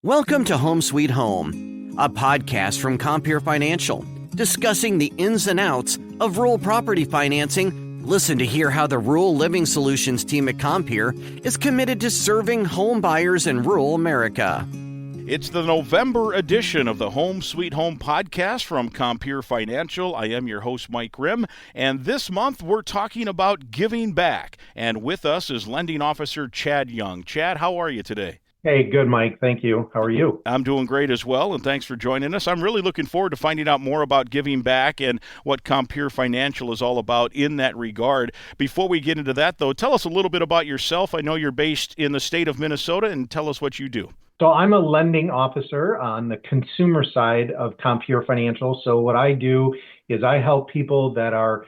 Welcome to Home Sweet Home, a podcast from Compeer Financial, discussing the ins and outs of rural property financing. Listen to hear how the Rural Living Solutions team at Compeer is committed to serving home buyers in rural America. It's the November edition of the Home Sweet Home podcast from Compeer Financial. I am your host, Mike Rim, and this month we're talking about giving back. And with us is Lending Officer Chad Young. Chad, how are you today? Hey, good, Mike. Thank you. How are you? I'm doing great as well, and thanks for joining us. I'm really looking forward to finding out more about giving back and what Compeer Financial is all about in that regard. Before we get into that, though, tell us a little bit about yourself. I know you're based in the state of Minnesota, and tell us what you do. So I'm a lending officer on the consumer side of Compeer Financial. So what I do is I help people that are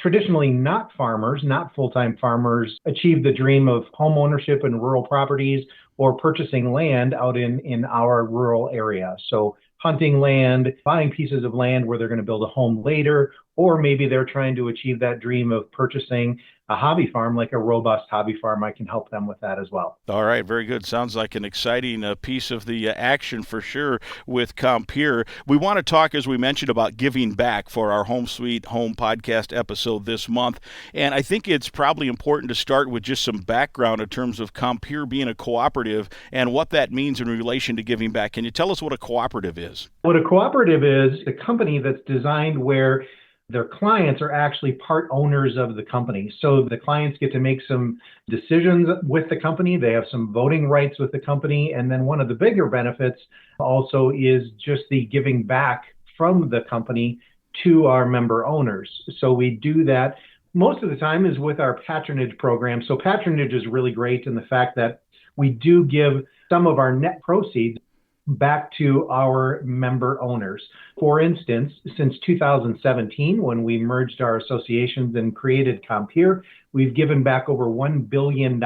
traditionally not farmers, not full-time farmers, achieve the dream of home ownership in rural properties or purchasing land out in our rural area. So hunting land, buying pieces of land where they're going to build a home later, or maybe they're trying to achieve that dream of purchasing a hobby farm, like a robust hobby farm. I can help them with that as well. All right, very good. Sounds like an exciting piece of the action for sure with Compeer. We want to talk, as we mentioned, about giving back for our Home Sweet Home podcast episode this month. And I think it's probably important to start with just some background in terms of Compeer being a cooperative and what that means in relation to giving back. Can you tell us what a cooperative is? What a cooperative is a company that's designed where their clients are actually part owners of the company. So the clients get to make some decisions with the company. They have some voting rights with the company. And then one of the bigger benefits also is just the giving back from the company to our member owners. So we do that most of the time is with our patronage program. So patronage is really great in the fact that we do give some of our net proceeds back to our member owners. For instance, since 2017, when we merged our associations and created Compeer, we've given back over $1 billion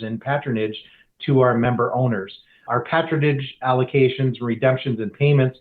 in patronage to our member owners. Our patronage allocations, redemptions, and payments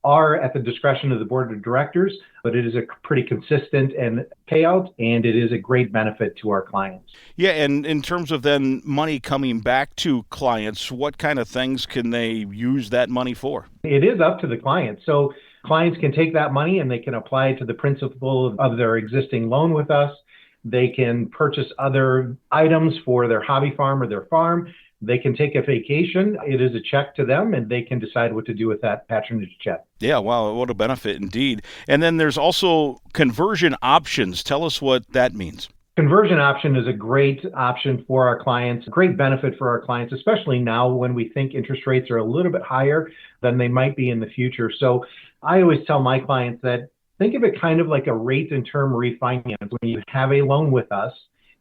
are at the discretion of the board of directors, but it is a pretty consistent and payout, and it is a great benefit to our clients. Yeah, and in terms of then money coming back to clients, what kind of things can they use that money for? It is up to the client. So clients can take that money and they can apply it to the principal of their existing loan with us. They can purchase other items for their hobby farm or their farm. They can take a vacation. It is a check to them, and they can decide what to do with that patronage check. Yeah, wow, what a benefit indeed. And then there's also conversion options. Tell us what that means. Conversion option is a great option for our clients, a great benefit for our clients, especially now when we think interest rates are a little bit higher than they might be in the future. So I always tell my clients that think of it kind of like a rate and term refinance. When you have a loan with us,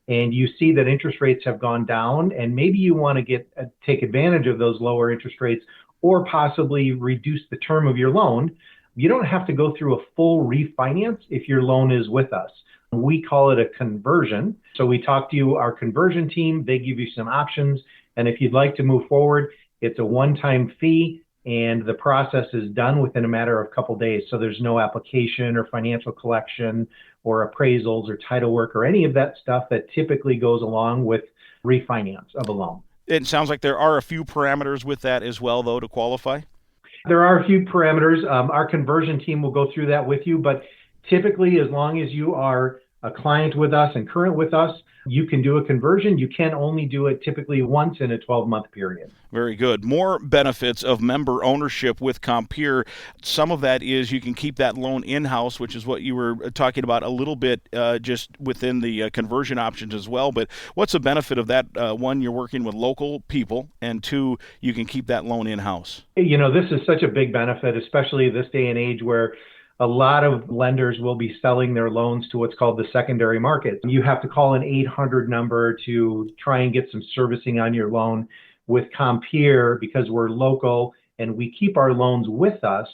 and you see that interest rates have gone down, and maybe you want to take advantage of those lower interest rates or possibly reduce the term of your loan, you don't have to go through a full refinance if your loan is with us. We call it a conversion. So we talk to you, our conversion team, they give you some options. And if you'd like to move forward, it's a one-time fee, and the process is done within a matter of a couple days. So there's no application or financial collection or appraisals or title work or any of that stuff that typically goes along with refinance of a loan. It sounds like there are a few parameters with that as well, though, to qualify. There are a few parameters. Our conversion team will go through that with you, but typically, as long as you are a client with us and current with us, you can do a conversion. You can only do it typically once in a 12-month period. Very good. More benefits of member ownership with Compeer. Some of that is you can keep that loan in-house, which is what you were talking about a little bit just within the conversion options as well. But what's the benefit of that? One, you're working with local people, and two, you can keep that loan in-house. You know, this is such a big benefit, especially this day and age where a lot of lenders will be selling their loans to what's called the secondary market. You have to call an 800 number to try and get some servicing on your loan. With Compeer, because we're local and we keep our loans with us,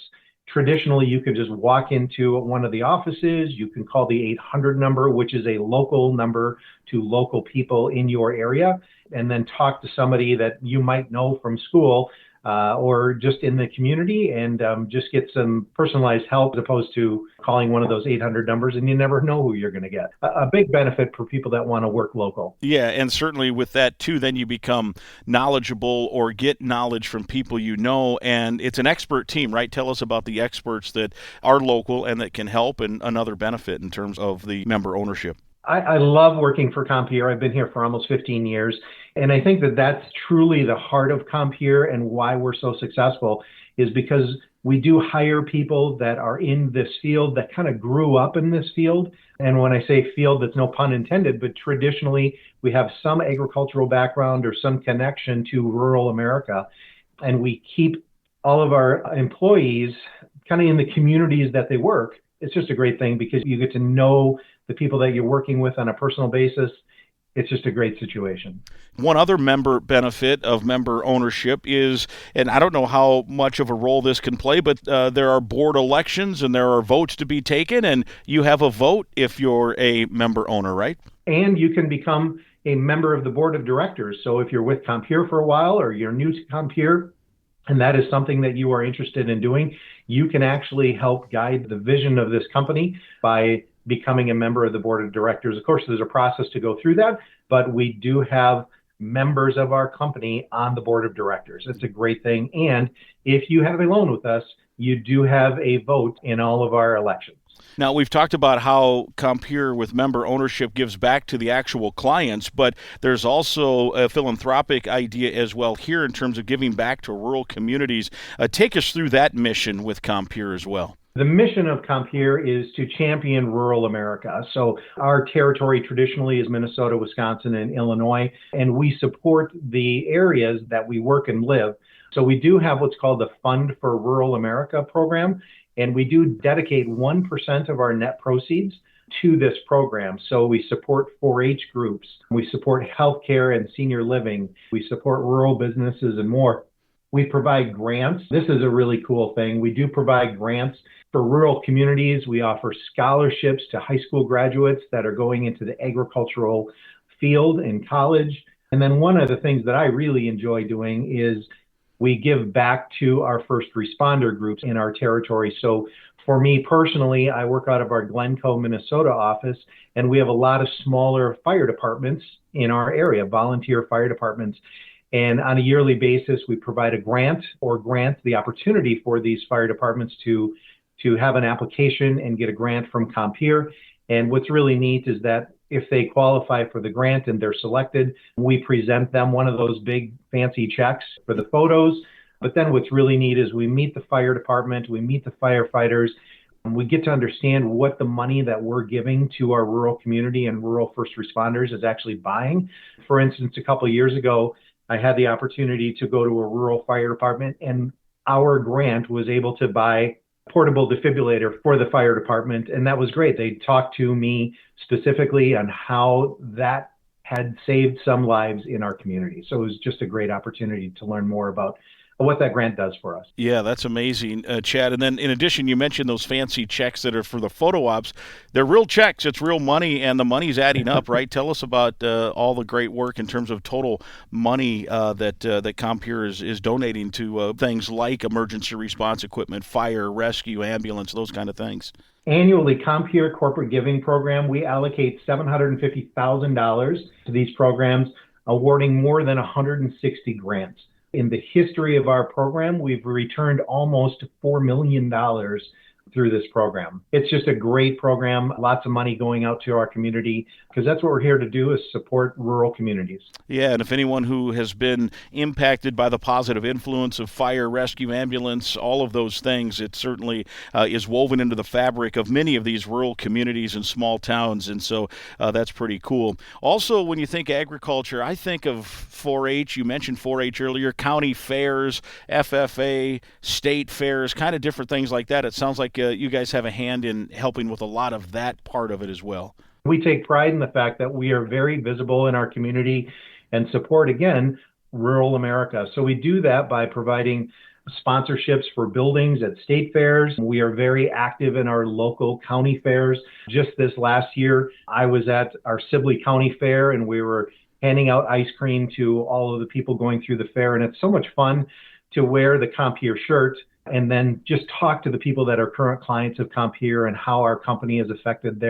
traditionally you can just walk into one of the offices. You can call the 800 number, which is a local number to local people in your area, and then talk to somebody that you might know from school or just in the community and just get some personalized help as opposed to calling one of those 800 numbers and you never know who you're going to get. A big benefit for people that want to work local. Yeah, and certainly with that too, then you become knowledgeable or get knowledge from people you know, and it's an expert team, right? Tell us about the experts that are local and that can help, and another benefit in terms of the member ownership. I love working for Compeer. I've been here for almost 15 years. And I think that that's truly the heart of Compeer and why we're so successful is because we do hire people that are in this field that kind of grew up in this field. And when I say field, that's no pun intended, but traditionally we have some agricultural background or some connection to rural America. And we keep all of our employees kind of in the communities that they work. It's just a great thing because you get to know the people that you're working with on a personal basis. It's just a great situation. One other member benefit of member ownership is, and I don't know how much of a role this can play, but there are board elections and there are votes to be taken, and you have a vote if you're a member owner, right? And you can become a member of the board of directors. So if you're with Compeer for a while or you're new to Compeer, and that is something that you are interested in doing, you can actually help guide the vision of this company by becoming a member of the board of directors. Of course, there's a process to go through that, but we do have members of our company on the board of directors. It's a great thing. And if you have a loan with us, you do have a vote in all of our elections. Now, we've talked about how Compeer with member ownership gives back to the actual clients, but there's also a philanthropic idea as well here in terms of giving back to rural communities. Take us through that mission with Compeer as well. The mission of Compeer is to champion rural America. So our territory traditionally is Minnesota, Wisconsin, and Illinois, and we support the areas that we work and live. So we do have what's called the Fund for Rural America program, and we do dedicate 1% of our net proceeds to this program. So we support 4-H groups, we support healthcare and senior living, we support rural businesses and more. We provide grants. This is a really cool thing. We do provide grants for rural communities. We offer scholarships to high school graduates that are going into the agricultural field in college. And then one of the things that I really enjoy doing is we give back to our first responder groups in our territory. So for me personally, I work out of our Glencoe, Minnesota office, and we have a lot of smaller fire departments in our area, volunteer fire departments. And on a yearly basis, we provide a grant the opportunity for these fire departments to have an application and get a grant from Compeer. And what's really neat is that if they qualify for the grant and they're selected, we present them one of those big fancy checks for the photos. But then what's really neat is we meet the fire department, we meet the firefighters, and we get to understand what the money that we're giving to our rural community and rural first responders is actually buying. For instance, a couple of years ago, I had the opportunity to go to a rural fire department, and our grant was able to buy a portable defibrillator for the fire department. And that was great. They talked to me specifically on how that had saved some lives in our community. So it was just a great opportunity to learn more about what that grant does for us. Yeah, that's amazing, Chad. And then in addition, you mentioned those fancy checks that are for the photo ops. They're real checks. It's real money, and the money's adding up, right? Tell us about all the great work in terms of total money that Compeer is donating to things like emergency response equipment, fire, rescue, ambulance, those kind of things. Annually, Compeer Corporate Giving Program, we allocate $750,000 to these programs, awarding more than 160 grants. In the history of our program, we've returned almost $4 million through this program. It's just a great program, lots of money going out to our community, because that's what we're here to do, is support rural communities. Yeah, and if anyone who has been impacted by the positive influence of fire, rescue, ambulance, all of those things, it certainly is woven into the fabric of many of these rural communities and small towns, and so that's pretty cool. Also, when you think agriculture, I think of 4-H. You mentioned 4-H earlier, county fairs, FFA, state fairs, kind of different things like that. It sounds like you guys have a hand in helping with a lot of that part of it as well. We take pride in the fact that we are very visible in our community and support, again, rural America. So we do that by providing sponsorships for buildings at state fairs. We are very active in our local county fairs. Just this last year, I was at our Sibley County Fair, and we were handing out ice cream to all of the people going through the fair. And it's so much fun to wear the Compeer shirt and then just talk to the people that are current clients of Compeer and how our company has affected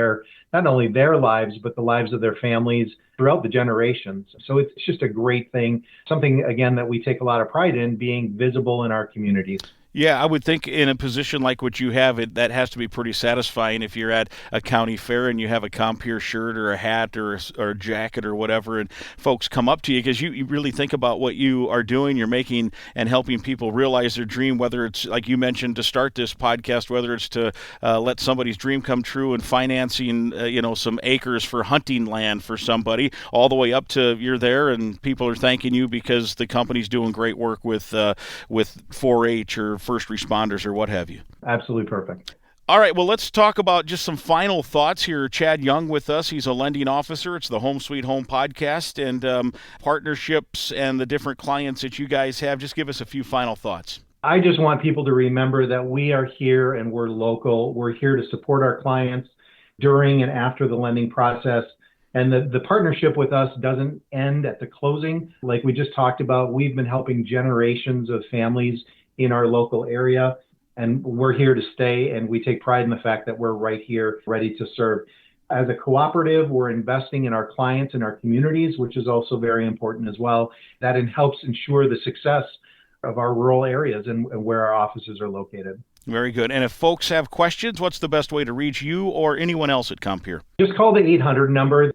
not only their lives, but the lives of their families throughout the generations. So it's just a great thing, something, again, that we take a lot of pride in, being visible in our communities. Yeah, I would think in a position like what you have, that has to be pretty satisfying if you're at a county fair and you have a Compeer shirt or a hat or a jacket or whatever, and folks come up to you because you really think about what you are doing. You're making and helping people realize their dream, whether it's, like you mentioned, to start this podcast, whether it's to let somebody's dream come true and financing, some acres for hunting land for somebody, all the way up to you're there and people are thanking you because the company's doing great work with 4-H or first responders or what have you. Absolutely perfect. All right, well, let's talk about just some final thoughts here. Chad Young with us. He's a lending officer. It's the Home Sweet Home Podcast, and partnerships and the different clients that you guys have. Just give us a few final thoughts. I just want people to remember that we are here and we're local. We're here to support our clients during and after the lending process. And the partnership with us doesn't end at the closing. Like we just talked about, we've been helping generations of families in our local area, and we're here to stay, and we take pride in the fact that we're right here ready to serve. As a cooperative, we're investing in our clients and our communities, which is also very important as well. That helps ensure the success of our rural areas and where our offices are located. Very good. And if folks have questions, what's the best way to reach you or anyone else at Compeer? Just call the 800 number,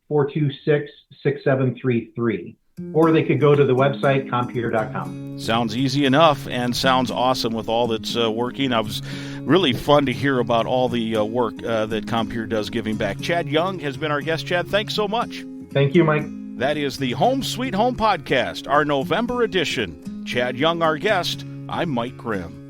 844-426-6733. Or they could go to the website, compeer.com. Sounds easy enough and sounds awesome with all that's working. It was really fun to hear about all the work that Compeer does giving back. Chad Young has been our guest. Chad, thanks so much. Thank you, Mike. That is the Home Sweet Home Podcast, our November edition. Chad Young, our guest. I'm Mike Grimm.